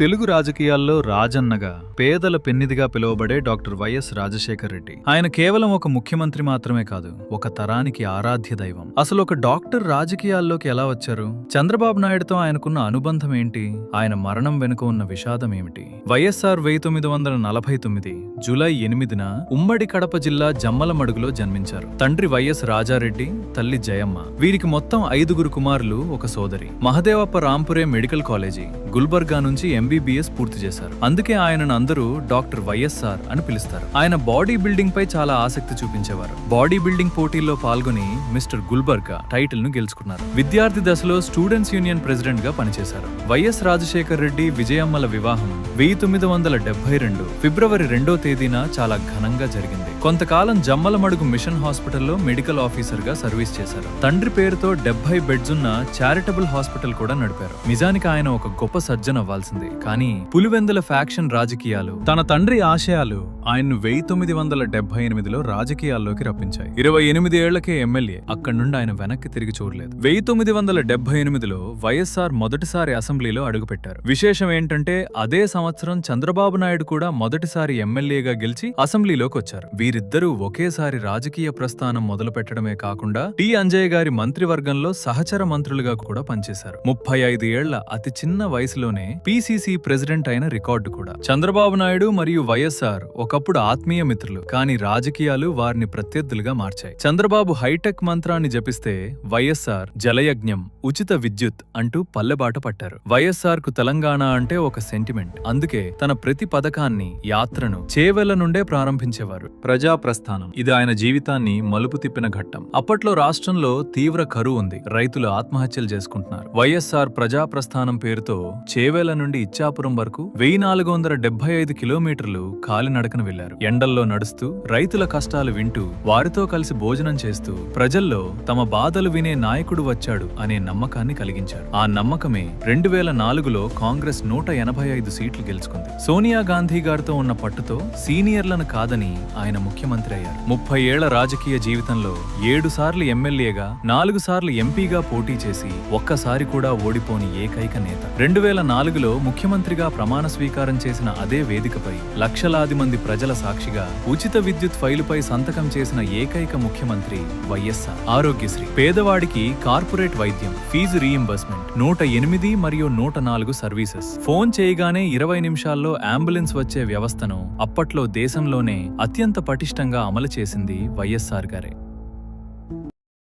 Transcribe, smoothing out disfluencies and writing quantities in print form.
తెలుగు రాజకీయాల్లో రాజన్నగా, పేదల పెన్నిదిగా పిలువబడే డాక్టర్ వైఎస్ రాజశేఖర్ రెడ్డి. ఆయన కేవలం ఒక ముఖ్యమంత్రి మాత్రమే కాదు, ఒక తరానికి ఆరాధ్య దైవం. అసలు ఒక డాక్టర్ రాజకీయాల్లోకి ఎలా వచ్చారు? చంద్రబాబు నాయుడుతో ఆయనకున్న అనుబంధం ఏంటి? ఆయన మరణం వెనుక ఉన్న విషాదం ఏమిటి? వైఎస్ఆర్ 1949 జూలై 8న ఉమ్మడి కడప జిల్లా జమ్మలమడుగులో జన్మించారు. తండ్రి వైఎస్ రాజారెడ్డి, తల్లి జయమ్మ. వీరికి మొత్తం 5 కుమారులు, ఒక సోదరి. మహదేవప్ప రాంపురే మెడికల్ కాలేజీ, గుల్బర్గా నుంచి MBBS పూర్తి చేశారు. అందుకే ఆయనను అందరూ డాక్టర్ వైఎస్ఆర్ అని పిలుస్తారు. ఆయన బాడీ బిల్డింగ్ పై చాలా ఆసక్తి చూపించేవారు. బాడీ బిల్డింగ్ పోటీల్లో పాల్గొని మిస్టర్ గుల్బర్గా టైటిల్ ను గెలుచుకున్నారు. విద్యార్థి దశలో స్టూడెంట్స్ యూనియన్ ప్రెసిడెంట్ గా పనిచేశారు. వైఎస్ రాజశేఖర్ రెడ్డి, విజయమ్మల వివాహం 1972 ఫిబ్రవరి 2వ తేదీన చాలా ఘనంగా జరిగింది. కొంతకాలం జమ్మలమడుగు మిషన్ హాస్పిటల్లో మెడికల్ ఆఫీసర్ గా సర్వీస్ చేశారు. తండ్రి పేరుతో 70 బెడ్స్ ఉన్న చారిటబుల్ హాస్పిటల్ కూడా నడిపారు. నిజానికి ఆయన ఒక గొప్ప సర్జన్ అవ్వాల్సిందే, కానీ పులివెందుల ఫ్యాక్షన్ రాజకీయాలు, తన తండ్రి ఆశయాలు ఆయన్ను 1978లో రాజకీయాల్లోకి రప్పించాయి. 28 ఏళ్లకే ఎమ్మెల్యే. అక్కడి నుండి ఆయన వెనక్కి తిరిగి చూడలేదు. 1978లో వైఎస్ఆర్ మొదటిసారి అసెంబ్లీలో అడుగుపెట్టారు. విశేషం ఏంటంటే అదే సంవత్సరం చంద్రబాబు నాయుడు కూడా మొదటిసారి ఎమ్మెల్యేగా గెలిచి అసెంబ్లీలోకి వచ్చారు. వీరిద్దరూ ఒకేసారి రాజకీయ ప్రస్థానం మొదలు పెట్టడమే కాకుండా టి అంజయ్య గారి మంత్రివర్గంలో సహచర మంత్రులుగా కూడా పనిచేశారు. 35 ఏళ్ల అతి చిన్న వయసులోనే PCC ప్రెసిడెంట్ అయిన రికార్డు కూడా. చంద్రబాబు నాయుడు మరియు వైఎస్ఆర్ ఒకప్పుడు ఆత్మీయ మిత్రులు, కానీ రాజకీయాలు వారిని ప్రత్యర్థులుగా మార్చాయి. చంద్రబాబు హైటెక్ మంత్రాన్ని జపిస్తే వైఎస్ఆర్ జలయజ్ఞం, ఉచిత విద్యుత్ అంటూ పల్లెబాట పట్టారు. వైఎస్ఆర్ కు తెలంగాణ అంటే ఒక సెంటిమెంట్. అందుకే తన ప్రతి పథకాన్ని, యాత్రను చేవెళ్ల నుండే ప్రారంభించేవారు. ప్రజా ప్రస్థానం, ఇది ఆయన జీవితాన్ని మలుపు తిప్పిన ఘట్టం. అప్పట్లో రాష్ట్రంలో తీవ్ర కరువు ఉంది. రైతులు ఆత్మహత్యలు చేసుకుంటున్నారు. వైఎస్ఆర్ ప్రజా ప్రస్థానం పేరుతో చేవేల నుండి ఇచ్చాపురం వరకు 1475 కిలోమీటర్లు కాలినడకన వెళ్లారు. ఎండల్లో నడుస్తూ, రైతుల కష్టాలు వింటూ, వారితో కలిసి భోజనం చేస్తూ, ప్రజల్లో తమ బాధలు వినే నాయకుడు వచ్చాడు అనే నమ్మకాన్ని కలిగించారు. ఆ నమ్మకమే 2004లో కాంగ్రెస్ 185 సీట్లు గెలుచుకుంది. సోనియా గాంధీ గారితో ఉన్న పట్టుతో సీనియర్లను కాదని ఆయన ముఖ్యమంత్రి అయ్యారు. 30 ఏళ్ల రాజకీయ జీవితంలో 7 సార్లు ఎమ్మెల్యేగా, 4 సార్లు ఎంపీగా పోటీ చేసి ఒక్కసారి కూడా ఓడిపోని ఏకైక నేత. 2004లో ముఖ్యమంత్రిగా ప్రమాణ స్వీకారం చేసిన అదే వేదికపై లక్షలాది మంది ప్రజల సాక్షిగా ఉచిత విద్యుత్ ఫైలుపై సంతకం చేసిన ఏకైక ముఖ్యమంత్రి వైఎస్ఆర్. ఆరోగ్యశ్రీ, పేదవాడికి కార్పొరేట్ వైద్యం, ఫీజు రీయింబర్స్మెంట్, 108 మరియు 104 సర్వీసెస్. ఫోన్ చేయగానే 20 నిమిషాల్లో అంబులెన్స్ వచ్చే వ్యవస్థను అప్పట్లో దేశంలోనే అత్యంత పటిష్టంగా అమలు చేసింది వైఎస్ఆర్ గారే.